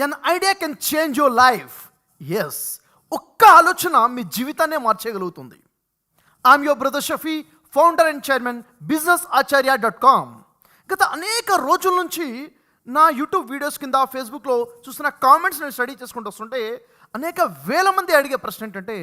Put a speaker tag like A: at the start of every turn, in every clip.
A: N idea can change your life. Yes, ఒక్క ఆలోచన మీ జీవితాన్నే మార్చేయగలుగుతుంది. I'm your brother Shafi, founder and chairman businessacharya.com. గత అనేక రోజుల నుంచి నా యూట్యూబ్ వీడియోస్ కింద ఫేస్బుక్లో చూస్తున్న కామెంట్స్ నేను స్టడీ చేసుకుంటూ వస్తుంటే అనేక వేల మంది అడిగే ప్రశ్న ఏంటంటే,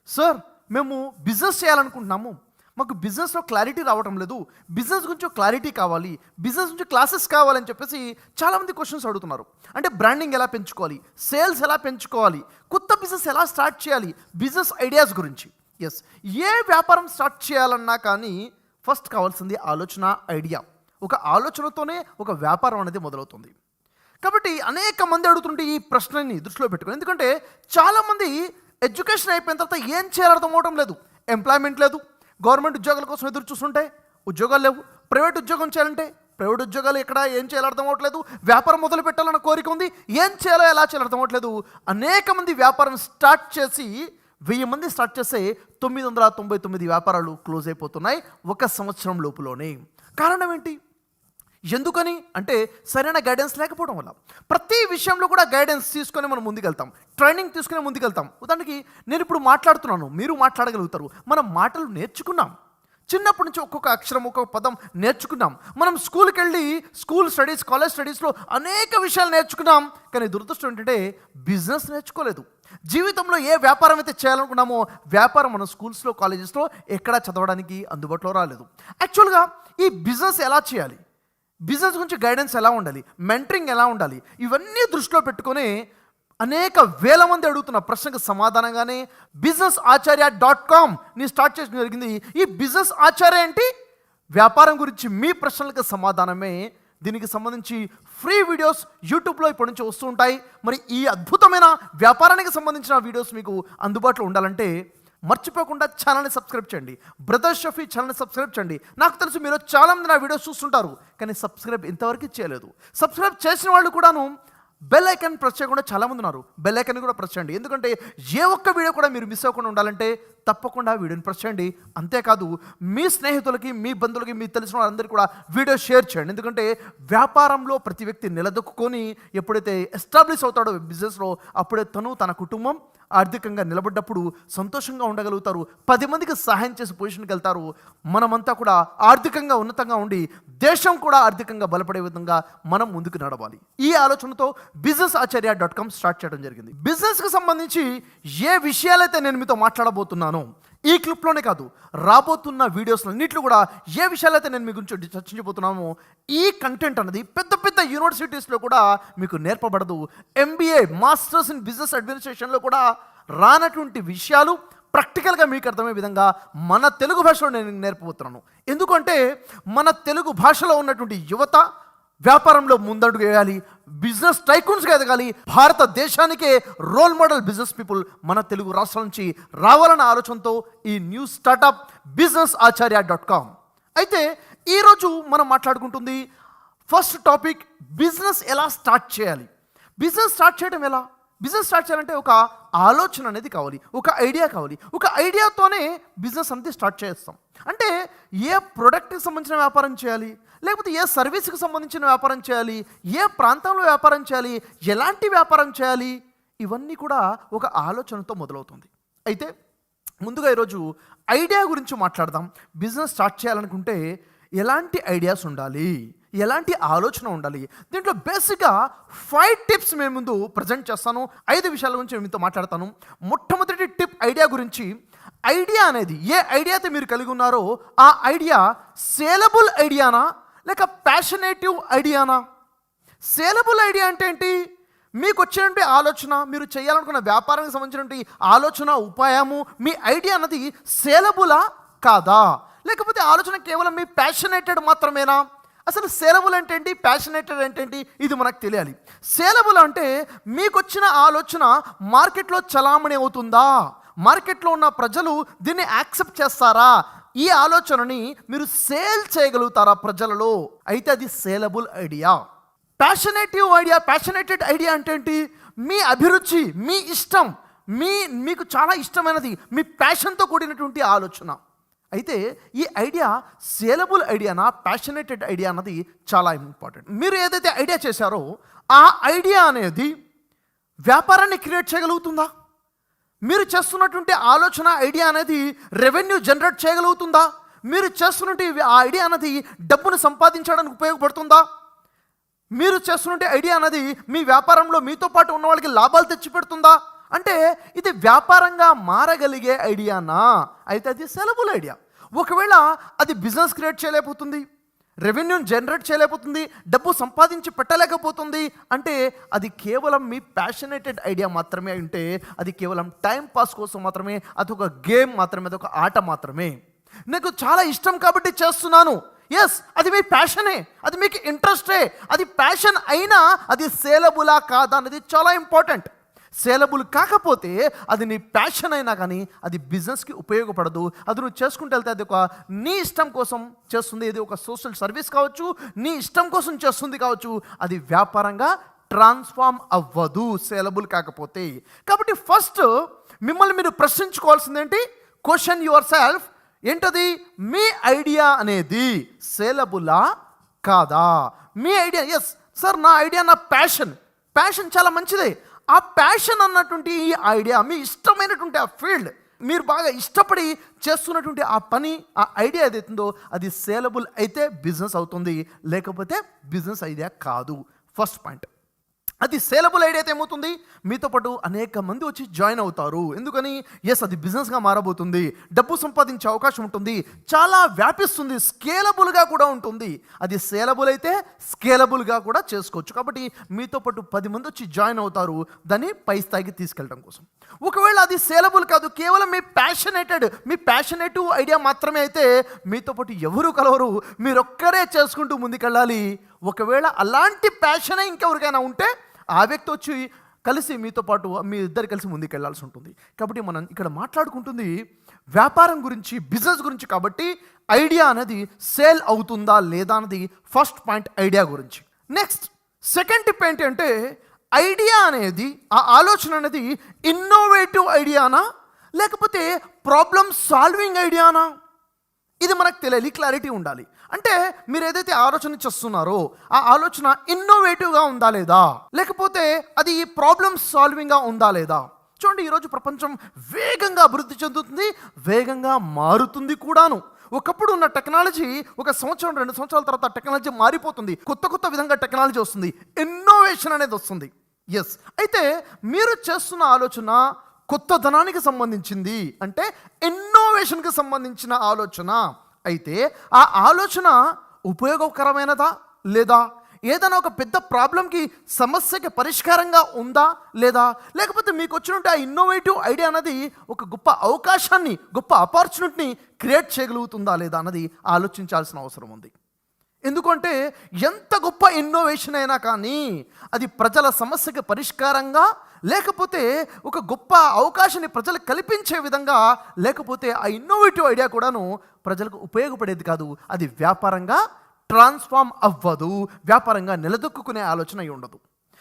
A: సార్ మేము బిజినెస్ చేయాలనుకుంటున్నాము, మాకు బిజినెస్లో క్లారిటీ రావటం లేదు, బిజినెస్ గురించి క్లారిటీ కావాలి, బిజినెస్ గురించి క్లాసెస్ కావాలని చెప్పేసి చాలామంది క్వశ్చన్స్ అడుగుతున్నారు. అంటే బ్రాండింగ్ ఎలా పెంచుకోవాలి, సేల్స్ ఎలా పెంచుకోవాలి, కొత్త బిజినెస్ ఎలా స్టార్ట్ చేయాలి, బిజినెస్ ఐడియాస్ గురించి. ఎస్, ఏ వ్యాపారం స్టార్ట్ చేయాలన్నా కానీ ఫస్ట్ కావాల్సింది ఆలోచన, ఐడియా. ఒక ఆలోచనతోనే ఒక వ్యాపారం అనేది మొదలవుతుంది. కాబట్టి అనేక మంది అడుగుతుంటే ఈ ప్రశ్నని దృష్టిలో పెట్టుకుని, ఎందుకంటే చాలామంది ఎడ్యుకేషన్ అయిపోయిన తర్వాత ఏం చేయాలో అర్థం అవడం లేదు. ఎంప్లాయ్మెంట్ లేదు, గవర్నమెంట్ ఉద్యోగాల కోసం ఎదురు చూస్తుంటే ఉద్యోగాలు లేవు, ప్రైవేట్ ఉద్యోగం చేయాలంటే ప్రైవేట్ ఉద్యోగాలు ఎక్కడ ఏం చేయాలో అర్థం అవ్వట్లేదు, వ్యాపారం మొదలు పెట్టాలన్న కోరిక ఉంది, ఏం చేయాలో ఎలా చేయాలో అర్థం అవ్వట్లేదు. అనేక మంది వ్యాపారం స్టార్ట్ చేసి 1000 మంది స్టార్ట్ చేస్తే 999 వ్యాపారాలు క్లోజ్ అయిపోతున్నాయి 1 సంవత్సరం లోపులోనే. కారణం ఏంటి? ఎందుకని అంటే సరైన గైడెన్స్ లేకపోవడం వల్ల. ప్రతి విషయంలో కూడా గైడెన్స్ తీసుకొని మనం ముందుకెళ్తాం, ట్రైనింగ్ తీసుకుని ముందుకెళ్తాం. ఉదాహరణకి నేను ఇప్పుడు మాట్లాడుతున్నాను, మీరు మాట్లాడగలుగుతారు. మనం మాటలు నేర్చుకున్నాం, చిన్నప్పటి నుంచి ఒక్కొక్క అక్షరం ఒక్కొక్క పదం నేర్చుకున్నాం. మనం స్కూల్కి వెళ్ళి స్కూల్ స్టడీస్, కాలేజ్ స్టడీస్లో అనేక విషయాలు నేర్చుకున్నాం. కానీ దురదృష్టం ఏంటంటే బిజినెస్ నేర్చుకోలేదు. జీవితంలో ఏ వ్యాపారం అయితే చేయాలనుకున్నామో వ్యాపారం మన స్కూల్స్లో, కాలేజెస్లో ఎక్కడా చదవడానికి అందుబాటులో రాలేదు. యాక్చువల్గా ఈ బిజినెస్ ఎలా చేయాలి, బిజినెస్ గురించి గైడెన్స్ ఎలా ఉండాలి, మెంటరింగ్ ఎలా ఉండాలి, ఇవన్నీ దృష్టిలో పెట్టుకొని అనేక వేల మంది అడుగుతున్న ప్రశ్నకు సమాధానంగానే businessacharya.com ని స్టార్ట్ చేయడం జరిగింది. ఈ బిజినెస్ ఆచార్య ఏంటి? వ్యాపారం గురించి మీ ప్రశ్నలకు సమాధానమే. దీనికి సంబంధించి ఫ్రీ వీడియోస్ యూట్యూబ్లో ఇప్పటి నుంచి వస్తూ ఉంటాయి. మరి ఈ అద్భుతమైన వ్యాపారానికి సంబంధించిన వీడియోస్ మీకు అందుబాటులో ఉండాలంటే మర్చిపోకుండా ఛానల్ని సబ్స్క్రైబ్ చేయండి. బ్రదర్ షఫీ ఛానల్ని సబ్స్క్రైబ్ చేయండి. నాకు తెలుసు మీరు చాలామంది నా వీడియోస్ చూస్తుంటారు, కానీ సబ్స్క్రైబ్ ఇంతవరకు చేయలేదు. సబ్స్క్రైబ్ చేసిన వాళ్ళు కూడాను బెల్ ఐకాన్ ప్రెస్ చేయకుండా చాలామంది ఉన్నారు. బెల్ ఐకాన్ కూడా ప్రెస్ చేయండి, ఎందుకంటే ఏ ఒక్క వీడియో కూడా మీరు మిస్ అవ్వకుండా ఉండాలంటే తప్పకుండా వీడియోని ప్రెస్ చేయండి. అంతేకాదు మీ స్నేహితులకి, మీ బంధువులకి, మీ తెలిసిన వాళ్ళందరికీ కూడా వీడియో షేర్ చేయండి. ఎందుకంటే వ్యాపారంలో ప్రతి వ్యక్తి నిలదొక్కుని ఎప్పుడైతే ఎస్టాబ్లిష్ అవుతాడో బిజినెస్లో, అప్పుడే తను, తన కుటుంబం ఆర్థికంగా నిలబడ్డప్పుడు సంతోషంగా ఉండగలుగుతారు. 10 మందికి సహాయం చేసే పొజిషన్కి వెళ్తారు. మనమంతా కూడా ఆర్థికంగా ఉన్నతంగా ఉండి దేశం కూడా ఆర్థికంగా బలపడే విధంగా మనం ముందుకు నడవాలి. ఈ ఆలోచనతో businessacharya.com స్టార్ట్ చేయడం జరిగింది. బిజినెస్కి సంబంధించి ఏ విషయాలైతే నేను మీతో మాట్లాడబోతున్నానో ఈ క్లిప్లోనే కాదు, రాబోతున్న వీడియోస్లో అన్నింటిలో కూడా ఏ విషయాలైతే నేను మీ గురించి చర్చించబోతున్నామో ఈ కంటెంట్ అనేది పెద్ద పెద్ద యూనివర్సిటీస్లో కూడా మీకు నేర్పబడదు. MBA, మాస్టర్స్ ఇన్ బిజినెస్ అడ్మినిస్ట్రేషన్లో కూడా రానటువంటి విషయాలు ప్రాక్టికల్గా మీకు అర్థమయ్యే విధంగా మన తెలుగు భాషలో నేను నేర్పబోతున్నాను. ఎందుకంటే మన తెలుగు భాషలో ఉన్నటువంటి యువత వ్యాపారంలో ముందడుగు వేయాలి, బిజినెస్ టైకూన్స్గా ఎదగాలి, భారతదేశానికే రోల్ మోడల్ బిజినెస్ పీపుల్ మన తెలుగు రాష్ట్రాల నుంచి రావాలన్న ఆలోచనతో ఈ న్యూ స్టార్టప్ businessacharya.com. అయితే ఈరోజు మనం మాట్లాడుకుంటుంది ఫస్ట్ టాపిక్, బిజినెస్ ఎలా స్టార్ట్ చేయాలి. బిజినెస్ స్టార్ట్ చేయడం ఎలా? బిజినెస్ స్టార్ట్ చేయాలంటే ఒక ఆలోచన అనేది కావాలి, ఒక ఐడియా కావాలి. ఒక ఐడియాతోనే బిజినెస్ అనేది స్టార్ట్ చేస్తాం. అంటే ఏ ప్రోడక్ట్కి సంబంధించిన వ్యాపారం చేయాలి, లేకపోతే ఏ సర్వీస్కి సంబంధించిన వ్యాపారం చేయాలి, ఏ ప్రాంతంలో వ్యాపారం చేయాలి, ఎలాంటి వ్యాపారం చేయాలి, ఇవన్నీ కూడా ఒక ఆలోచనతో మొదలవుతుంది. అయితే ముందుగా ఈరోజు ఐడియా గురించి మాట్లాడదాం. బిజినెస్ స్టార్ట్ చేయాలనుకుంటే ఎలాంటి ఐడియాస్ ఉండాలి, ఎలాంటి ఆలోచన ఉండాలి. దీంట్లో బేసిక్గా 5 టిప్స్ మేము ముందు ప్రజెంట్ చేస్తాను. 5 విషయాల గురించి మీతో మాట్లాడతాను. మొట్టమొదటి టిప్ ఐడియా గురించి. ఐడియా అనేది ఏ ఐడియా అయితే మీరు కలిగి ఉన్నారో ఆ ఐడియా సేలబుల్ ఐడియానా లేక ప్యాషనేటివ్ ఐడియానా? సేలబుల్ ఐడియా అంటే ఏంటి? మీకు వచ్చినటువంటి ఆలోచన, మీరు చేయాలనుకున్న వ్యాపారానికి సంబంధించినటువంటి ఆలోచన, ఉపాయము, మీ ఐడియా అన్నది సేలబులా కాదా? లేకపోతే ఆలోచన కేవలం మీ ప్యాషనేటెడ్ మాత్రమేనా? అసలు సేలబుల్ అంటే ఏంటి, ప్యాషనేటెడ్ అంటే ఏంటి, ఇది మనకు తెలియాలి. సేలబుల్ అంటే మీకు వచ్చిన ఆలోచన మార్కెట్లో చలామణి అవుతుందా, మార్కెట్లో ఉన్న ప్రజలు దీన్ని యాక్సెప్ట్ చేస్తారా, ఈ ఆలోచనని మీరు సేల్ చేయగలుగుతారా ప్రజలలో, అయితే అది saleable idea. Passionative idea, passionated idea అంటే ఏంటి? మీ అభిరుచి, మీ ఇష్టం, మీకు చాలా ఇష్టమైనది, మీ ప్యాషన్తో కూడినటువంటి ఆలోచన. అయితే ఈ ఐడియా సేలబుల్ ఐడియానా, ప్యాషనేటెడ్ ఐడియా అన్నది చాలా ఇంపార్టెంట్. మీరు ఏదైతే ఐడియా చేశారో ఆ ఐడియా అనేది వ్యాపారాన్ని క్రియేట్ చేయగలుగుతుందా? మీరు చేస్తున్నటువంటి ఆలోచన ఐడియా అనేది రెవెన్యూ జనరేట్ చేయగలుగుతుందా? మీరు చేస్తున్నటువంటి ఆ ఐడియా అనేది డబ్బును సంపాదించడానికి ఉపయోగపడుతుందా? మీరు చేస్తున్నటువంటి ఐడియా అనేది మీ వ్యాపారంలో మీతో పాటు ఉన్న వాళ్ళకి లాభాలు తెచ్చిపెడుతుందా? అంటే ఇది వ్యాపారంగా మారగలిగే ఐడియానా? అయితే అది సెలబుల్ ఐడియా. ఒకవేళ అది బిజినెస్ క్రియేట్ చేయలేకపోతుంది, రెవెన్యూని జనరేట్ చేయలేకపోతుంది, డబ్బు సంపాదించి పెట్టలేకపోతుంది అంటే అది కేవలం మీ ప్యాషనేటెడ్ ఐడియా మాత్రమే. అంటే అది కేవలం టైం పాస్ కోసం మాత్రమే, అదొక గేమ్ మాత్రమే, అదొక ఆట మాత్రమే. నాకు చాలా ఇష్టం కాబట్టి చేస్తున్నాను. ఎస్, అది మీ ప్యాషనే, అది మీకు ఇంట్రెస్టే. అది ప్యాషన్ అయినా అది సేలబులా కాదా అనేది చాలా ఇంపార్టెంట్. సేలబుల్ కాకపోతే అది నీ ప్యాషన్ అయినా కానీ అది బిజినెస్కి ఉపయోగపడదు. అది నువ్వు చేసుకుంటూ వెళ్తే అది ఒక నీ ఇష్టం కోసం చేస్తుంది, ఇది ఒక సోషల్ సర్వీస్ కావచ్చు, నీ ఇష్టం కోసం చేస్తుంది కావచ్చు, అది వ్యాపారంగా ట్రాన్స్ఫార్మ్ అవ్వదు సేలబుల్ కాకపోతే. కాబట్టి ఫస్ట్ మిమ్మల్ని మీరు ప్రశ్నించుకోవాల్సింది ఏంటి? Question your self. ఏంటది? మీ ఐడియా అనేది సేలబులా కాదా? మీ ఐడియా, ఎస్ సార్ నా ఐడియా నా ప్యాషన్ చాలా మంచిదే. ఆ ప్యాషన్ అన్నటువంటి ఈ ఐడియా, మీ ఇష్టమైనటువంటి ఆ ఫీల్డ్, మీరు బాగా ఇష్టపడి చేస్తున్నటువంటి ఆ పని, ఆ ఐడియా ఏదైతుందో అది సేలబుల్ అయితే బిజినెస్ అవుతుంది, లేకపోతే బిజినెస్ ఐడియా కాదు. First point. అది సేలబుల్ ఐడియా అయితే ఏమవుతుంది? మీతో పాటు అనేక మంది వచ్చి జాయిన్ అవుతారు. ఎందుకని? ఎస్, అది బిజినెస్గా మారబోతుంది, డబ్బు సంపాదించే అవకాశం ఉంటుంది, చాలా వ్యాపిస్తుంది, స్కేలబుల్గా కూడా ఉంటుంది. అది సేలబుల్ అయితే స్కేలబుల్గా కూడా చేసుకోవచ్చు. కాబట్టి మీతో పాటు 10 మంది వచ్చి జాయిన్ అవుతారు దాన్ని పై స్థాయికి తీసుకెళ్ళడం కోసం. ఒకవేళ అది సేలబుల్ కాదు, కేవలం మీ ప్యాషనేటివ్ ఐడియా మాత్రమే అయితే మీతో పాటు ఎవరు కలవరు, మీరొక్కరే చేసుకుంటూ ముందుకెళ్ళాలి. ఒకవేళ అలాంటి ప్యాషనే ఇంకెవరికైనా ఉంటే ఆ వ్యక్తి వచ్చి కలిసి మీతో పాటు మీ ఇద్దరు కలిసి ముందుకెళ్లాల్సి ఉంటుంది. కాబట్టి మనం ఇక్కడ మాట్లాడుకుంటుంది వ్యాపారం గురించి, బిజినెస్ గురించి. కాబట్టి ఐడియా అనేది సేల్ అవుతుందా లేదా అన్నది ఫస్ట్ పాయింట్, ఐడియా గురించి. నెక్స్ట్ సెకండ్ టిప్ ఏంటి అంటే, ఐడియా అనేది, ఆ ఆలోచన అనేది ఇన్నోవేటివ్ ఐడియానా లేకపోతే ప్రాబ్లమ్ సాల్వింగ్ ఐడియానా? ఇది మనకు తెలియాలి, క్లారిటీ ఉండాలి. అంటే మీరు ఏదైతే ఆలోచన చేస్తున్నారో ఆ ఆలోచన ఇన్నోవేటివ్గా ఉందా లేదా, లేకపోతే అది ప్రాబ్లమ్ సాల్వింగ్గా ఉందా లేదా? చూడండి, ఈరోజు ప్రపంచం వేగంగా అభివృద్ధి చెందుతుంది, వేగంగా మారుతుంది కూడాను. ఒకప్పుడు ఉన్న టెక్నాలజీ ఒక సంవత్సరం 2 సంవత్సరాల తర్వాత టెక్నాలజీ మారిపోతుంది, కొత్త విధంగా టెక్నాలజీ వస్తుంది, ఇన్నోవేషన్ అనేది వస్తుంది. ఎస్, అయితే మీరు చేస్తున్న ఆలోచన కొత్తదనానికి సంబంధించింది, అంటే ఇన్నోవేషన్కి సంబంధించిన ఆలోచన అయితే ఆ ఆలోచన ఉపయోగకరమైనదా లేదా? ఏదైనా ఒక పెద్ద ప్రాబ్లంకి, సమస్యకి పరిష్కారంగా ఉందా లేదా? లేకపోతే మీకు వచ్చినట్టు ఆ ఇన్నోవేటివ్ ఐడియా అనేది ఒక గొప్ప అవకాశాన్ని, గొప్ప ఆపర్చునిటీని క్రియేట్ చేయగలుగుతుందా లేదా అన్నది ఆలోచించాల్సిన అవసరం ఉంది. ఎందుకంటే ఎంత గొప్ప ఇన్నోవేషన్ అయినా కానీ అది ప్రజల సమస్యకి పరిష్కారంగా, లేకపోతే ఒక గొప్ప అవకాశాన్ని ప్రజలకు కల్పించే విధంగా, లేకపోతే ఆ ఇన్నోవేటివ్ ఐడియా కూడాను ప్రజలకు ఉపయోగపడేది కాదు, అది వ్యాపారంగా ట్రాన్స్ఫార్మ్ అవ్వదు, వ్యాపారంగా నిలదొక్కునే ఆలోచన అయి ఉండదు.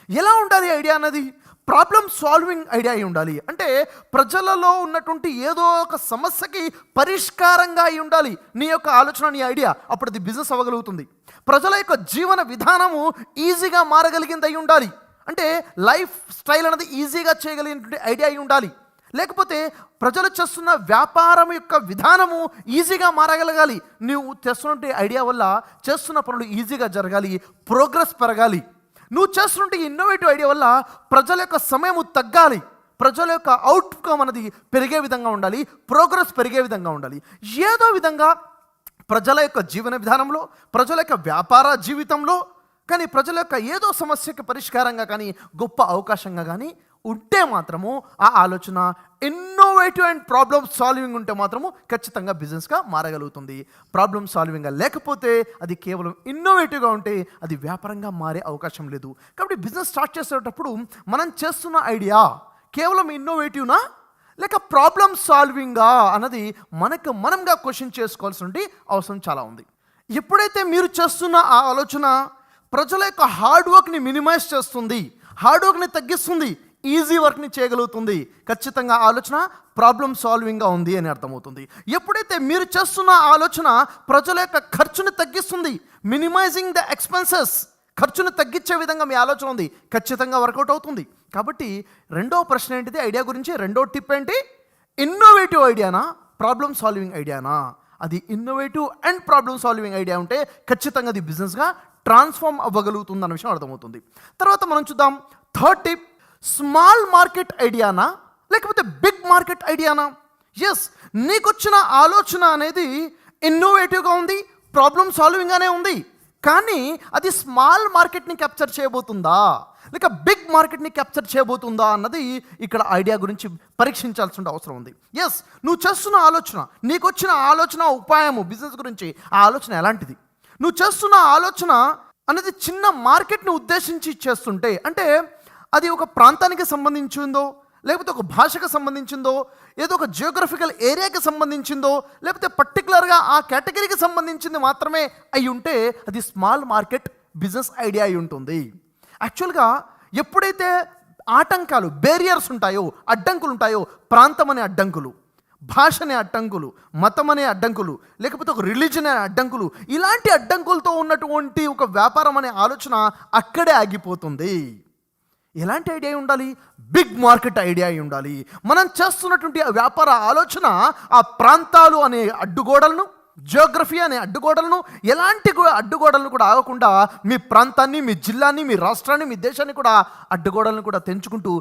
A: ఎలా ఉండాలి ఐడియా అన్నది? ప్రాబ్లమ్ సాల్వింగ్ ఐడియా అయి ఉండాలి. అంటే ప్రజలలో ఉన్నటువంటి ఏదో ఒక సమస్యకి పరిష్కారంగా అయి ఉండాలి నీ యొక్క ఆలోచన, నీ ఐడియా. అప్పుడు అది బిజినెస్ అవ్వగలుగుతుంది. ప్రజల యొక్క జీవన విధానము ఈజీగా మారగలిగింది అయి ఉండాలి. అంటే లైఫ్ స్టైల్ అనేది ఈజీగా చేయగలిగినటువంటి ఐడియా అయి ఉండాలి. లేకపోతే ప్రజలు చేస్తున్న వ్యాపారం యొక్క విధానము ఈజీగా మారగలగాలి. నువ్వు చేస్తున్నటువంటి ఐడియా వల్ల చేస్తున్న పనులు ఈజీగా జరగాలి, ప్రోగ్రెస్ పెరగాలి. నువ్వు చేస్తున్నటువంటి ఇన్నోవేటివ్ ఐడియా వల్ల ప్రజల యొక్క సమయము తగ్గాలి, ప్రజల యొక్క అవుట్కమ్ అనేది పెరిగే విధంగా ఉండాలి, ప్రోగ్రెస్ పెరిగే విధంగా ఉండాలి. ఏదో విధంగా ప్రజల యొక్క జీవన విధానంలో, ప్రజల యొక్క వ్యాపార జీవితంలో కానీ, ప్రజల యొక్క ఏదో సమస్యకి పరిష్కారంగా కానీ, గొప్ప అవకాశంగా కానీ ఉంటే మాత్రము ఆ ఆలోచన ఇన్నోవేటివ్ అండ్ ప్రాబ్లమ్ సాల్వింగ్ ఉంటే మాత్రము ఖచ్చితంగా బిజినెస్గా మారగలుగుతుంది. ప్రాబ్లమ్ సాల్వింగ్గా లేకపోతే, అది కేవలం ఇన్నోవేటివ్గా ఉంటే అది వ్యాపారంగా మారే అవకాశం లేదు. కాబట్టి బిజినెస్ స్టార్ట్ చేసేటప్పుడు మనం చేస్తున్న ఐడియా కేవలం ఇన్నోవేటివ్నా లేక ప్రాబ్లమ్ సాల్వింగా అన్నది మనంగా క్వశ్చన్ చేసుకోవాల్సిన అవసరం చాలా ఉంది. ఎప్పుడైతే మీరు చేస్తున్న ఆ ఆలోచన ప్రజల యొక్క హార్డ్ వర్క్ని మినిమైజ్ చేస్తుంది, హార్డ్ వర్క్ని తగ్గిస్తుంది, ఈజీ వర్క్ని చేయగలుగుతుంది, ఖచ్చితంగా ఆలోచన ప్రాబ్లమ్ సాల్వింగ్గా ఉంది అని అర్థమవుతుంది. ఎప్పుడైతే మీరు చేస్తున్న ఆలోచన ప్రజల యొక్క ఖర్చుని తగ్గిస్తుంది, మినిమైజింగ్ ద ఎక్స్పెన్సెస్, ఖర్చును తగ్గించే విధంగా మీ ఆలోచన ఉంది, ఖచ్చితంగా వర్కౌట్ అవుతుంది. కాబట్టి రెండో ప్రశ్న ఏంటిది? ఐడియా గురించి రెండో టిప్ ఏంటి? ఇన్నోవేటివ్ ఐడియానా, ప్రాబ్లమ్ సాల్వింగ్ ఐడియానా? అది innovative and problem solving idea ఉంటే ఖచ్చితంగా అది బిజినెస్గా ట్రాన్స్ఫార్మ్ అవ్వగలుగుతుంది అన్న విషయం అర్థమవుతుంది. తర్వాత మనం చూద్దాం థర్డ్ టిప్, స్మాల్ మార్కెట్ ఐడియానా లేకపోతే బిగ్ మార్కెట్ ఐడియానా? ఎస్, నీకొచ్చిన ఆలోచన అనేది ఇన్నోవేటివ్గా ఉంది, ప్రాబ్లమ్ సాల్వింగ్గానే ఉంది, కానీ అది స్మాల్ మార్కెట్ని క్యాప్చర్ చేయబోతుందా లేక బిగ్ మార్కెట్ని క్యాప్చర్ చేయబోతుందా అన్నది ఇక్కడ ఐడియా గురించి పరీక్షించాల్సిన అవసరం ఉంది. ఎస్, నువ్వు చేస్తున్న ఆలోచన, నీకు వచ్చిన ఆలోచన ఉపాయము బిజినెస్ గురించి, ఆ ఆలోచన ఎలాంటిది? నువ్వు చేస్తున్న ఆలోచన అనేది చిన్న మార్కెట్ని ఉద్దేశించి చేస్తుంటే, అంటే అది ఒక ప్రాంతానికి సంబంధించిందో లేకపోతే ఒక భాషకు సంబంధించిందో, ఏదో ఒక జియోగ్రఫికల్ ఏరియాకి సంబంధించిందో, లేకపోతే పర్టికులర్గా ఆ కేటగిరీకి సంబంధించింది మాత్రమే అయి ఉంటే అది స్మాల్ మార్కెట్ బిజినెస్ ఐడియా అయి ఉంటుంది. యాక్చువల్గా ఎప్పుడైతే ఆటంకాలు, బేరియర్స్ ఉంటాయో, అడ్డంకులు ఉంటాయో, ప్రాంతం అనే అడ్డంకులు, భాష అనే అడ్డంకులు, మతం అనే అడ్డంకులు, లేకపోతే ఒక రిలీజన్ అనే అడ్డంకులు, ఇలాంటి అడ్డంకులతో ఉన్నటువంటి ఒక వ్యాపారం అనే ఆలోచన అక్కడే ఆగిపోతుంది. ఎలాంటి ఐడియా ఉండాలి? బిగ్ మార్కెట్ ఐడియా అయి ఉండాలి. మనం చేస్తున్నటువంటి ఆ వ్యాపార ఆలోచన ఆ ప్రాంతాలు అనే అడ్డుగోడలను, జియోగ్రఫీ అనే అడ్డుగోడలను, ఎలాంటి అడ్డుగోడలను కూడా ఆగకుండా మీ ప్రాంతాన్ని, మీ జిల్లాని, మీ రాష్ట్రాన్ని, మీ దేశాన్ని కూడా అడ్డుగోడలను కూడా తెంచుకుంటూ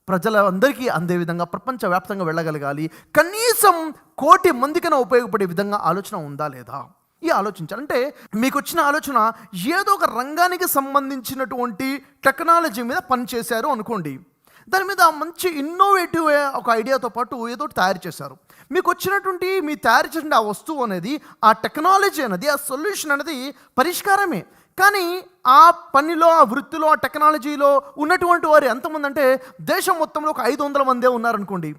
A: ప్రజలందరికీ అందే విధంగా ప్రపంచవ్యాప్తంగా వెళ్ళగలగాలి. కనీసం 1,00,00,000 మందికైనా ఉపయోగపడే విధంగా ఆలోచన ఉందా లేదా? ఈ ఆలోచించాలంటే మీకు వచ్చిన ఆలోచన ఏదో ఒక రంగానికి సంబంధించినటువంటి టెక్నాలజీ మీద పనిచేశారు అనుకోండి, దాని మీద మంచి ఇన్నోవేటివ్ ఒక ఐడియాతో పాటు ఏదో ఒకటి తయారు చేశారు. మీకు వచ్చినటువంటి మీ తయారు చేసిన ఆ వస్తువు అనేది, ఆ టెక్నాలజీ అనేది, ఆ సొల్యూషన్ అనేది పరిష్కారమే, కానీ ఆ పనిలో, ఆ వృత్తిలో, ఆ టెక్నాలజీలో ఉన్నటువంటి వారు ఎంతమంది అంటే దేశం మొత్తంలో ఒక 500 మందే ఉన్నారనుకోండి.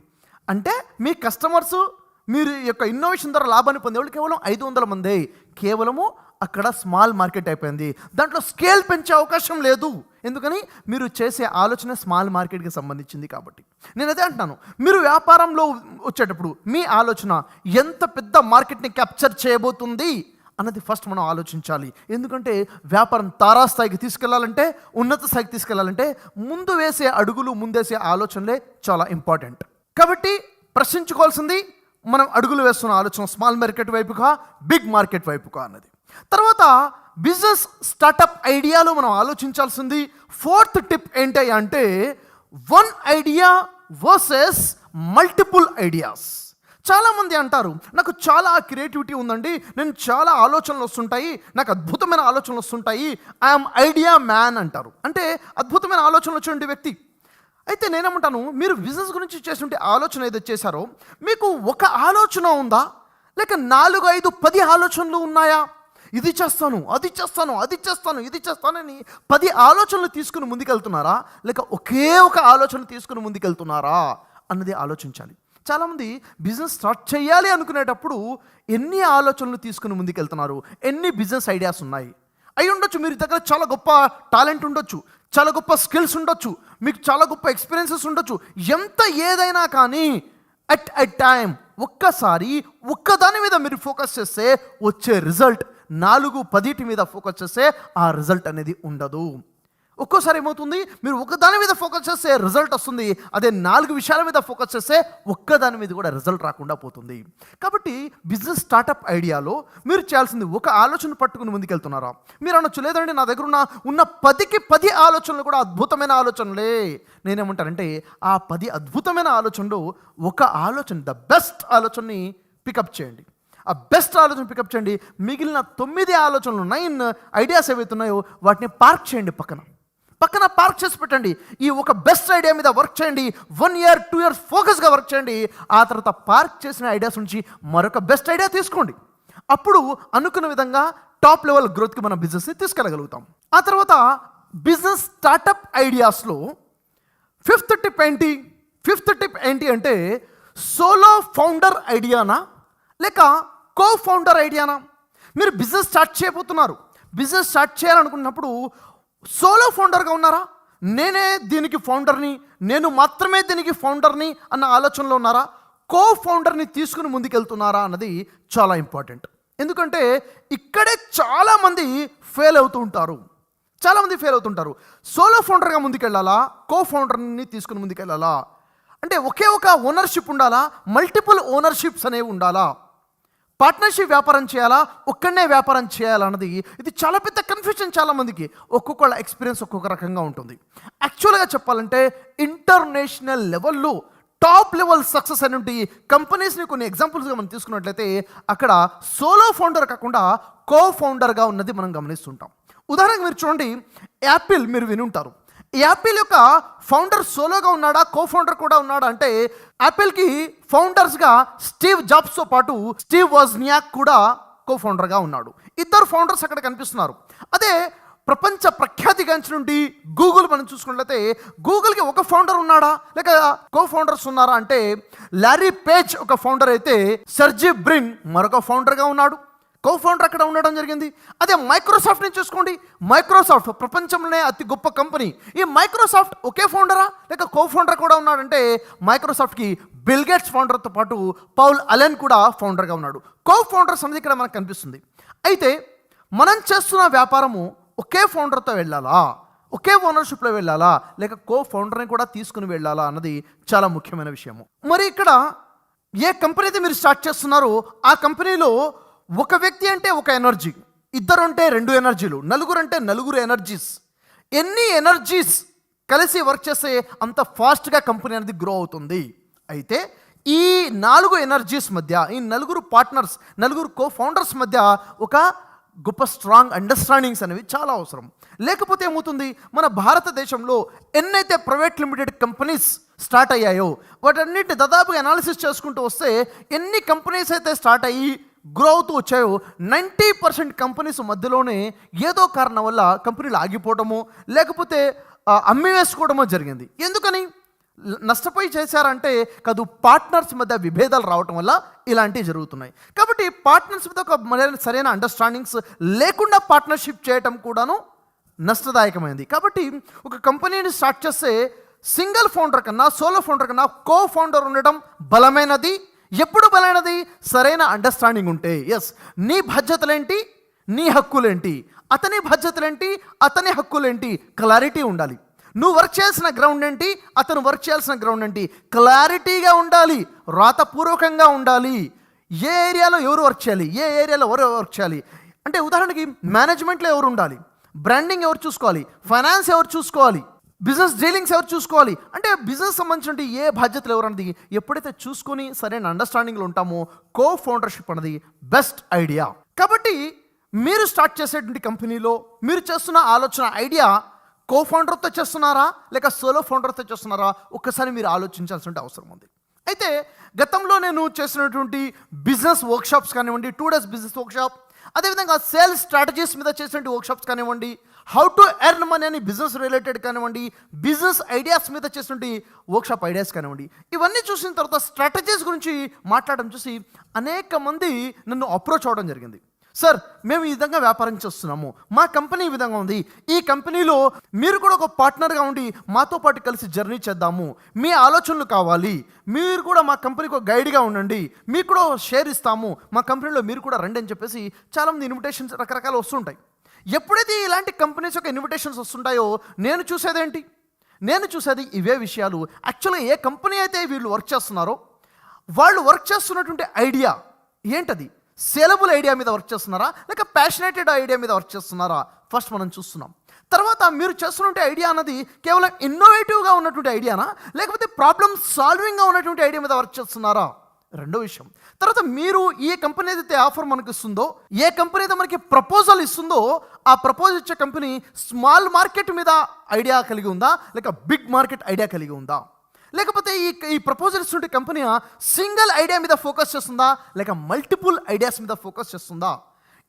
A: అంటే మీ కస్టమర్సు, మీరు యొక్క ఇన్నోవేషన్ ద్వారా లాభాన్ని పొందేవాళ్ళు కేవలం 500 మందే. కేవలము అక్కడ స్మాల్ మార్కెట్ అయిపోయింది. దాంట్లో స్కేల్ పెంచే అవకాశం లేదు. ఎందుకని? మీరు చేసే ఆలోచన స్మాల్ మార్కెట్కి సంబంధించింది కాబట్టి. నేను అదే అంటున్నాను, మీరు వ్యాపారంలో వచ్చేటప్పుడు మీ ఆలోచన ఎంత పెద్ద మార్కెట్ని క్యాప్చర్ చేయబోతుంది అన్నది ఫస్ట్ మనం ఆలోచించాలి. ఎందుకంటే వ్యాపారం తారాస్థాయికి తీసుకెళ్లాలంటే, ఉన్నత స్థాయికి తీసుకెళ్లాలంటే ముందు వేసే అడుగులు, ముందేసే ఆలోచనలే చాలా ఇంపార్టెంట్. కాబట్టి ప్రశ్నించుకోవాల్సింది, మనం అడుగులు వేస్తున్న ఆలోచన స్మాల్ మార్కెట్ వైపుగా, బిగ్ మార్కెట్ వైపుగా అన్నది. తర్వాత బిజినెస్ స్టార్టప్ ఐడియాలో మనం ఆలోచించాల్సింది ఫోర్త్ టిప్ ఏంటి అంటే, one idea versus multiple ideas. చాలామంది అంటారు, నాకు చాలా క్రియేటివిటీ ఉందండి, నేను చాలా ఆలోచనలు వస్తుంటాయి, నాకు అద్భుతమైన ఆలోచనలు వస్తుంటాయి, ఐఎమ్ ఐడియా మ్యాన్ అంటారు. అంటే అద్భుతమైన ఆలోచనలు వచ్చే వ్యక్తి. అయితే నేనేమంటాను, మీరు బిజినెస్ గురించి చేస్తుంటే ఆలోచన ఏదో చేశారో, మీకు ఒక ఆలోచన ఉందా లేక 4, 5, 10 ఆలోచనలు ఉన్నాయా? ఇది చేస్తాను, అది చేస్తాను, అది చేస్తాను, ఇది చేస్తానని 10 ఆలోచనలు తీసుకుని ముందుకెళ్తున్నారా లేక ఒకే ఒక ఆలోచన తీసుకుని ముందుకెళ్తున్నారా అన్నది ఆలోచించాలి. చాలామంది బిజినెస్ స్టార్ట్ చేయాలి అనుకునేటప్పుడు ఎన్ని ఆలోచనలు తీసుకుని ముందుకెళ్తున్నారు, ఎన్ని బిజినెస్ ఐడియాస్ ఉన్నాయి అయి ఉండొచ్చు. మీరు దగ్గర చాలా గొప్ప టాలెంట్ ఉండొచ్చు, చాలా గొప్ప స్కిల్స్ ఉండొచ్చు, మీకు చాలా గొప్ప ఎక్స్పీరియన్సెస్ ఉండొచ్చు. ఎంత ఏదైనా కానీ అట్ ఎ టైం ఒక్కసారి ఒక్కదాని మీద మీరు ఫోకస్ చేస్తే వచ్చే రిజల్ట్ 4, 10 మీద ఫోకస్ చేస్తే ఆ రిజల్ట్ అనేది ఉండదు. ఒక్కోసారి ఏమవుతుంది, మీరు ఒకదాని మీద ఫోకస్ చేస్తే రిజల్ట్ వస్తుంది, అదే 4 విషయాల మీద ఫోకస్ చేస్తే ఒక్కదాని మీద కూడా రిజల్ట్ రాకుండా పోతుంది. కాబట్టి బిజినెస్ స్టార్టప్ ఐడియాలో మీరు చేయాల్సింది, ఒక ఆలోచన పట్టుకుని ముందుకెళ్తున్నారా? మీరు అనొచ్చు, లేదండి నా దగ్గర ఉన్న 10కి 10 ఆలోచనలు కూడా అద్భుతమైన ఆలోచనలే. నేనేమంటానంటే ఆ 10 అద్భుతమైన ఆలోచనలు ఒక ఆలోచన, ద బెస్ట్ ఆలోచనని పికప్ చేయండి. ఆ బెస్ట్ ఆలోచన పికప్ చేయండి. మిగిలిన 9 ఆలోచనలు, 9 ఐడియాస్ ఏవైతే ఉన్నాయో వాటిని పార్క్ చేయండి, పక్కన పార్క్ చేసి పెట్టండి. ఈ ఒక బెస్ట్ ఐడియా మీద వర్క్ చేయండి, 1 year 2 years ఫోకస్గా వర్క్ చేయండి. ఆ తర్వాత పార్క్ చేసిన ఐడియాస్ నుంచి మరొక బెస్ట్ ఐడియా తీసుకోండి. అప్పుడు అనుకున్న విధంగా టాప్ లెవెల్ గ్రోత్కి మన బిజినెస్ని తీసుకెళ్ళగలుగుతాం. ఆ తర్వాత బిజినెస్ స్టార్టప్ ఐడియాస్లో ఫిఫ్త్ టిప్ ఏంటి అంటే, సోలో ఫౌండర్ ఐడియానా లేక కో ఫౌండర్ ఐడియానా? మీరు బిజినెస్ స్టార్ట్ చేయబోతున్నారు, బిజినెస్ స్టార్ట్ చేయాలనుకున్నప్పుడు సోలో ఫౌండర్గా ఉన్నారా, నేనే దీనికి ఫౌండర్ని, నేను మాత్రమే దీనికి ఫౌండర్ని అన్న ఆలోచనలో ఉన్నారా, కో ఫౌండర్ని తీసుకుని ముందుకెళ్తున్నారా అన్నది చాలా ఇంపార్టెంట్. ఎందుకంటే ఇక్కడే చాలామంది ఫెయిల్ అవుతూ ఉంటారు. చాలామంది ఫెయిల్ అవుతుంటారు. సోలో ఫౌండర్గా ముందుకెళ్ళాలా, కో ఫౌండర్ని తీసుకుని ముందుకెళ్ళాలా, అంటే ఒకే ఒక ఓనర్షిప్ ఉండాలా, మల్టిపుల్ ఓనర్షిప్స్ అనేవి ఉండాలా, పార్ట్నర్షిప్ వ్యాపారం చేయాలా, ఒక్కడనే వ్యాపారం చేయాలన్నది ఇది చాలా పెద్ద కన్ఫ్యూజన్ చాలామందికి. ఒక్కొక్కళ్ళ ఎక్స్పీరియన్స్ ఒక్కొక్క రకంగా ఉంటుంది. యాక్చువల్గా చెప్పాలంటే ఇంటర్నేషనల్ లెవెల్లో టాప్ లెవెల్ సక్సెస్ అనేటువంటి కంపెనీస్ని కొన్ని ఎగ్జాంపుల్స్గా మనం తీసుకున్నట్లయితే అక్కడ సోలో ఫౌండర్ కాకుండా కో ఫౌండర్గా ఉన్నది మనం గమనిస్తుంటాం. ఉదాహరణకు మీరు చూడండి, యాపిల్ మీరు విని ఉంటారు. యాపిల్ యొక్క ఫౌండర్ సోలోగా ఉన్నాడా, కో ఫౌండర్ కూడా ఉన్నాడా అంటే యాపిల్కి ఫౌండర్స్గా స్టీవ్ జాబ్స్తో పాటు స్టీవ్ వజ్నియాక్ కూడా కో ఫౌండర్గా ఉన్నాడు. ఇద్దరు ఫౌండర్స్ అక్కడ కనిపిస్తున్నారు. అదే ప్రపంచ ప్రఖ్యాతిగాంచినటువంటి గూగుల్ మనం చూసుకున్నట్లయితే గూగుల్కి ఒక ఫౌండర్ ఉన్నాడా లేక కో ఫౌండర్స్ ఉన్నారా అంటే లారీ పేజ్ ఒక ఫౌండర్ అయితే సెర్జీ బ్రిన్ మరొక ఫౌండర్గా ఉన్నాడు, కో ఫౌండర్ అక్కడ ఉండడం జరిగింది. అదే మైక్రోసాఫ్ట్ని చూసుకోండి, మైక్రోసాఫ్ట్ ప్రపంచంలోనే అతి గొప్ప కంపెనీ. ఈ మైక్రోసాఫ్ట్ ఒకే ఫౌండరా లేక కో ఫౌండర్ కూడా ఉన్నాడంటే మైక్రోసాఫ్ట్కి బిల్ గేట్స్ ఫౌండర్తో పాటు పౌల్ అలెన్ కూడా ఫౌండర్గా ఉన్నాడు. కో ఫౌండర్స్ అనేది ఇక్కడ మనకు కనిపిస్తుంది. అయితే మనం చేస్తున్న వ్యాపారము ఒకే ఫౌండర్తో వెళ్ళాలా, ఒకే ఓనర్షిప్లో వెళ్ళాలా లేక కో ఫౌండర్ని కూడా తీసుకుని వెళ్ళాలా అన్నది చాలా ముఖ్యమైన విషయము. మరి ఇక్కడ ఏ కంపెనీ అయితే మీరు స్టార్ట్ చేస్తున్నారో ఆ కంపెనీలో ఒక వ్యక్తి అంటే ఒక ఎనర్జీ, ఇద్దరు అంటే రెండు ఎనర్జీలు, నలుగురు అంటే నలుగురు ఎనర్జీస్, ఎన్ని ఎనర్జీస్ కలిసి వర్క్ చేస్తే అంత ఫాస్ట్గా కంపెనీ అనేది గ్రో అవుతుంది. అయితే ఈ 4 ఎనర్జీస్ మధ్య, ఈ నలుగురు పార్ట్నర్స్, నలుగురు కో ఫౌండర్స్ మధ్య ఒక గొప్ప స్ట్రాంగ్ అండర్స్టాండింగ్స్ అనేవి చాలా అవసరం. లేకపోతే ఏమవుతుంది, మన భారతదేశంలో ఎన్నైతే ప్రైవేట్ లిమిటెడ్ కంపెనీస్ స్టార్ట్ అయ్యాయో వాటన్నిటి దాదాపుగా అనాలిసిస్ చేసుకుంటూ వస్తే ఎన్ని కంపెనీస్ అయితే స్టార్ట్ అయ్యి గ్రో అవుతూ వచ్చాయో 90% కంపెనీస్ మధ్యలోనే ఏదో కారణం వల్ల కంపెనీలు ఆగిపోవడమో లేకపోతే అమ్మివేసుకోవడమో జరిగింది. ఎందుకని నష్టపోయి చేశారంటే కాదు, పార్ట్నర్స్ మధ్య విభేదాలు రావటం వల్ల ఇలాంటివి జరుగుతున్నాయి. కాబట్టి పార్ట్నర్స్ మీద ఒక సరైన అండర్స్టాండింగ్స్ లేకుండా పార్ట్నర్షిప్ చేయటం కూడాను నష్టదాయకమైంది. కాబట్టి ఒక కంపెనీని స్టార్ట్ చేస్తే సింగిల్ ఫౌండర్ కన్నా సోలో ఫౌండర్ కన్నా కో ఫౌండర్ ఉండడం బలమైనది. ఎప్పుడు బలమైనది? సరైన అండర్స్టాండింగ్ ఉంటే. ఎస్, నీ బాధ్యతలేంటి, నీ హక్కులేంటి, అతని బాధ్యతలేంటి, అతని హక్కులేంటి, క్లారిటీ ఉండాలి. నువ్వు వర్క్ చేయాల్సిన గ్రౌండ్ ఏంటి, అతను వర్క్ చేయాల్సిన గ్రౌండ్ ఏంటి, క్లారిటీగా ఉండాలి, రాతపూర్వకంగా ఉండాలి. ఏ ఏరియాలో ఎవరు వర్క్ చేయాలి, ఏ ఏరియాలో ఎవరు వర్క్ చేయాలి అంటే ఉదాహరణకి మేనేజ్మెంట్లో ఎవరు ఉండాలి, బ్రాండింగ్ ఎవరు చూసుకోవాలి, ఫైనాన్స్ ఎవరు చూసుకోవాలి, బిజినెస్ డీలింగ్స్ ఎవరు చూసుకోవాలి, అంటే బిజినెస్ సంబంధించిన ఏ బాధ్యతలు ఎవరు అన్నది ఎప్పుడైతే చూసుకొని సరైన అండర్స్టాండింగ్లో ఉంటామో కో ఫౌండర్షిప్ అన్నది బెస్ట్ ఐడియా. కాబట్టి మీరు స్టార్ట్ చేసేటువంటి కంపెనీలో మీరు చేస్తున్న ఆలోచన ఐడియా కో ఫౌండర్తో చేస్తున్నారా లేక సోలో ఫౌండర్తో చేస్తున్నారా ఒక్కసారి మీరు ఆలోచించాల్సిన అవసరం ఉంది. అయితే గతంలో నేను చేసినటువంటి బిజినెస్ వర్క్షాప్స్ కానివ్వండి, 2 days బిజినెస్ వర్క్షాప్, అదేవిధంగా సేల్స్ స్ట్రాటజీస్ మీద చేసినటువంటి వర్క్షాప్స్ కానివ్వండి, హౌ టు ఎర్న్ మనీ అని బిజినెస్ రిలేటెడ్ కానివ్వండి, బిజినెస్ ఐడియాస్ మీద చేసినటువంటి వర్క్షాప్ ఐడియాస్ కానివ్వండి, ఇవన్నీ చూసిన తర్వాత స్ట్రాటజీస్ గురించి మాట్లాడడం చూసి అనేక మంది నన్ను అప్రోచ్ అవ్వడం జరిగింది. సార్, మేము ఈ విధంగా వ్యాపారం చేస్తున్నాము, మా కంపెనీ ఈ విధంగా ఉంది, ఈ కంపెనీలో మీరు కూడా ఒక పార్ట్నర్గా ఉండి మాతో పాటు కలిసి జర్నీ చేద్దాము, మీ ఆలోచనలు కావాలి, మీరు కూడా మా కంపెనీకి ఒక గైడ్గా ఉండండి, మీకు కూడా షేర్ ఇస్తాము, మా కంపెనీలో మీరు కూడా రండి అని చెప్పేసి చాలామంది ఇన్విటేషన్స్ రకరకాలు వస్తుంటాయి. ఎప్పుడైతే ఇలాంటి కంపెనీస్ యొక్క ఇన్విటేషన్స్ వస్తుంటాయో నేను చూసేదేంటి, నేను చూసేది ఇవే విషయాలు. యాక్చువల్గా ఏ కంపెనీ అయితే వీళ్ళు వర్క్ చేస్తున్నారో వాళ్ళు వర్క్ చేస్తున్నటువంటి ఐడియా ఏంటది, సేలబుల్ ఐడియా మీద వర్క్ చేస్తున్నారా లేక ప్యాషనేటెడ్ ఐడియా మీద వర్క్ చేస్తున్నారా ఫస్ట్ మనం చూస్తున్నాం. తర్వాత మీరు చేస్తున్నటువంటి ఐడియా అన్నది కేవలం ఇన్నోవేటివ్గా ఉన్నటువంటి ఐడియానా లేకపోతే ప్రాబ్లమ్ సాల్వింగ్గా ఉన్నటువంటి ఐడియా మీద వర్క్ చేస్తున్నారా, రెండో విషయం. తర్వాత మీరు ఏ కంపెనీ అయితే ఆఫర్ మనకు ఇస్తుందో, ఏ కంపెనీ అయితే మనకి ప్రపోజల్ ఇస్తుందో ఆ ప్రపోజల్ ఇచ్చే కంపెనీ స్మాల్ మార్కెట్ మీద ఐడియా కలిగి ఉందా లేక బిగ్ మార్కెట్ ఐడియా కలిగి ఉందా, లేకపోతే ఈ ప్రపోజల్ ఇస్తుంటే కంపెనీ సింగిల్ ఐడియా మీద ఫోకస్ చేస్తుందా లేక మల్టిపుల్ ఐడియాస్ మీద ఫోకస్ చేస్తుందా,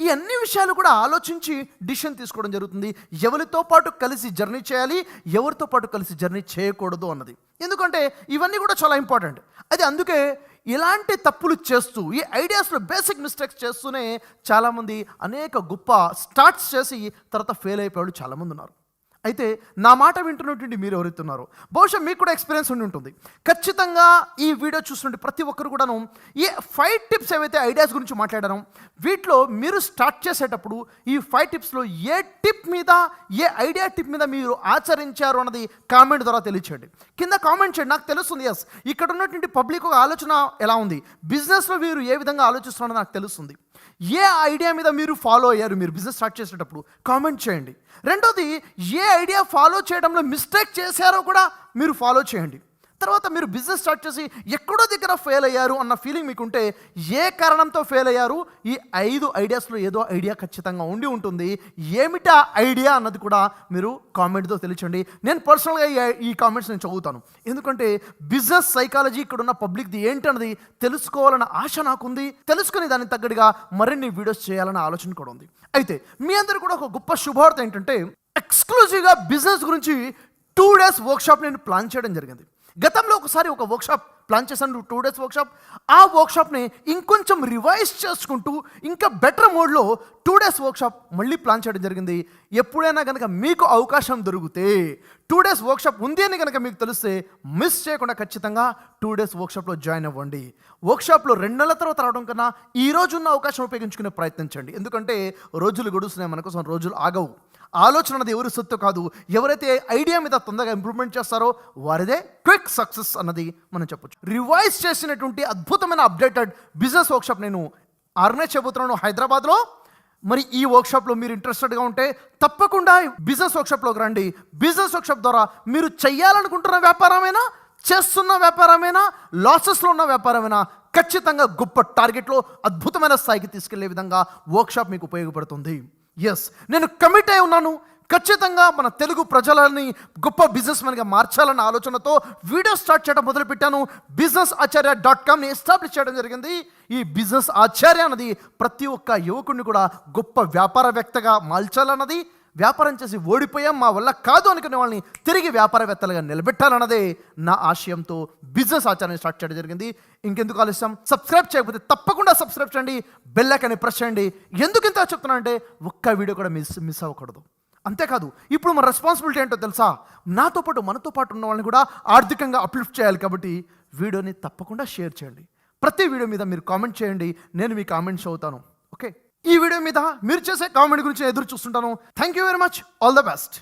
A: ఈ అన్ని విషయాలు కూడా ఆలోచించి డిసిషన్ తీసుకోవడం జరుగుతుంది. ఎవరితో పాటు కలిసి జర్నీ చేయాలి, ఎవరితో పాటు కలిసి జర్నీ చేయకూడదు అన్నది. ఎందుకంటే ఇవన్నీ కూడా చాలా ఇంపార్టెంట్. అది అందుకే ఇలాంటి తప్పులు చేస్తూ ఈ ఐడియాస్లో బేసిక్ మిస్టేక్స్ చేస్తూనే చాలామంది అనేక గొప్ప స్టార్ట్స్ చేసి తర్వాత ఫెయిల్ అయిపోయాడు చాలామంది ఉన్నారు. అయితే నా మాట వింటున్నటువంటి మీరు ఎవరైతున్నారో బహుశా మీకు కూడా ఎక్స్పీరియన్స్ ఉండి ఉంటుంది. ఖచ్చితంగా ఈ వీడియో చూస్తుంటే ప్రతి ఒక్కరు కూడాను ఈ 5 టిప్స్ ఏవైతే ఐడియాస్ గురించి మాట్లాడారో వీటిలో మీరు స్టార్ట్ చేసేటప్పుడు ఈ 5 టిప్స్లో ఏ టిప్ మీద, ఏ ఐడియా టిప్ మీద మీరు ఆచరించారు అన్నది కామెంట్ ద్వారా తెలియచేయండి. కింద కామెంట్ చేయండి, నాకు తెలుస్తుంది. ఎస్, ఇక్కడ ఉన్నటువంటి పబ్లిక్ ఒక ఆలోచన ఎలా ఉంది, బిజినెస్లో మీరు ఏ విధంగా ఆలోచిస్తున్నారో నాకు తెలుస్తుంది. ఏ ఐడియా మీద మీరు ఫాలో అయ్యారు మీరు బిజినెస్ స్టార్ట్ చేసేటప్పుడు కామెంట్ చేయండి. రెండోది, ఏ ఐడియా ఫాలో చేయడంలో మిస్టేక్ చేశారో కూడా మీరు ఫాలో చేయండి. తర్వాత మీరు బిజినెస్ స్టార్ట్ చేసి ఎక్కడో దగ్గర ఫెయిల్ అయ్యారు అన్న ఫీలింగ్ మీకుంటే ఏ కారణంతో ఫెయిల్ అయ్యారు, ఈ 5 ఐడియాస్లో ఏదో ఐడియా ఖచ్చితంగా ఉండి ఉంటుంది. ఏమిటా ఐడియా అన్నది కూడా మీరు కామెంట్తో తెలియచండి. నేను పర్సనల్గా ఈ కామెంట్స్ నేను చదువుతాను, ఎందుకంటే బిజినెస్ సైకాలజీ ఇక్కడ ఉన్న పబ్లిక్ది ఏంటన్నది తెలుసుకోవాలన్న ఆశ నాకుంది. తెలుసుకుని దానికి తగ్గట్టుగా మరిన్ని వీడియోస్ చేయాలన్న ఆలోచన కూడా ఉంది. అయితే మీ అందరూ కూడా ఒక గొప్ప శుభవార్త ఏంటంటే, ఎక్స్క్లూజివ్గా బిజినెస్ గురించి 2 డేస్ వర్క్షాప్ నేను ప్లాన్ చేయడం జరిగింది. గతంలో ఒకసారి ఒక వర్క్షాప్ ప్లాన్ చేశాను, 2 డేస్ వర్క్షాప్. ఆ వర్క్షాప్ని ఇంకొంచెం రివైజ్ చేసుకుంటూ ఇంకా బెటర్ మోడ్లో 2 డేస్ వర్క్షాప్ మళ్ళీ ప్లాన్ చేయడం జరిగింది. ఎప్పుడైనా కనుక మీకు అవకాశం దొరికితే 2 డేస్ వర్క్షాప్ ఉంది అని కనుక మీకు తెలిస్తే మిస్ చేయకుండా ఖచ్చితంగా 2 డేస్ వర్క్షాప్లో జాయిన్ అవ్వండి. వర్క్షాప్లో 2 నెలల తర్వాత రావడం కన్నా ఈ రోజు ఉన్న అవకాశం ఉపయోగించుకునే ప్రయత్నించండి. ఎందుకంటే రోజులు గడుస్తున్నాయి, మన కోసం రోజులు ఆగవు. ఆలోచన అన్నది ఎవరి సొత్తు కాదు. ఎవరైతే ఐడియా మీద తొందరగా ఇంప్రూవ్మెంట్ చేస్తారో వారిదే క్విక్ సక్సెస్ అన్నది మనం చెప్పొచ్చు. రివైజ్ చేసినటువంటి అద్భుతమైన అప్డేటెడ్ బిజినెస్ వర్క్షాప్ నేను ఆర్గనైజ్ చేయబోతున్నాను హైదరాబాద్లో. మరి ఈ వర్క్షాప్లో మీరు ఇంట్రెస్టెడ్గా ఉంటే తప్పకుండా బిజినెస్ వర్క్షాప్లోకి రండి. బిజినెస్ వర్క్షాప్ ద్వారా మీరు చేయాలనుకుంటున్న వ్యాపారమైనా, చేస్తున్న వ్యాపారమైనా, లాసెస్లో ఉన్న వ్యాపారమైనా ఖచ్చితంగా గొప్ప టార్గెట్లో అద్భుతమైన స్థాయికి తీసుకెళ్లే విధంగా వర్క్షాప్ మీకు ఉపయోగపడుతుంది. ఎస్, నేను కమిట్ అయి ఉన్నాను. ఖచ్చితంగా మన తెలుగు ప్రజలని గొప్ప బిజినెస్ మ్యాన్గా మార్చాలన్న ఆలోచనతో వీడియో స్టార్ట్ చేయడం మొదలుపెట్టాను. businessacharya.comని ఎస్టాబ్లిష్ చేయడం జరిగింది. ఈ బిజినెస్ ఆచార్య అన్నది ప్రతి ఒక్క యువకుడిని కూడా గొప్ప వ్యాపారవేత్తగా మార్చాలన్నది, వ్యాపారం చేసి ఓడిపోయాం మా వల్ల కాదు అనుకునే వాళ్ళని తిరిగి వ్యాపారవేత్తలుగా నిలబెట్టాలన్నదే నా ఆశయంతో బిజినెస్ ఆచార్యని స్టార్ట్ చేయడం జరిగింది. ఇంకెందుకు ఆలస్యం, సబ్స్క్రైబ్ చేయకపోతే తప్పకుండా సబ్స్క్రైబ్ చేయండి, బెల్ ఐకాన్ని ప్రెస్ చేయండి. ఎందుకు ఇంత చెప్తున్నానంటే ఒక్క వీడియో కూడా మిస్ అవ్వకూడదు. అంతేకాదు, ఇప్పుడు మన రెస్పాన్సిబిలిటీ ఏంటో తెలుసా, నాతో పాటు మనతో పాటు ఉన్న వాళ్ళని కూడా ఆర్థికంగా అప్లిఫ్ట్ చేయాలి. కాబట్టి వీడియోని తప్పకుండా షేర్ చేయండి. ప్రతి వీడియో మీద మీరు కామెంట్ చేయండి, నేను మీ కామెంట్స్ చదువుతాను. ఓకే, ఈ వీడియో మీద మీరు చేసే కామెంట్ గురించి ఎదురు చూస్తుంటాను. Thank you very much, all the best.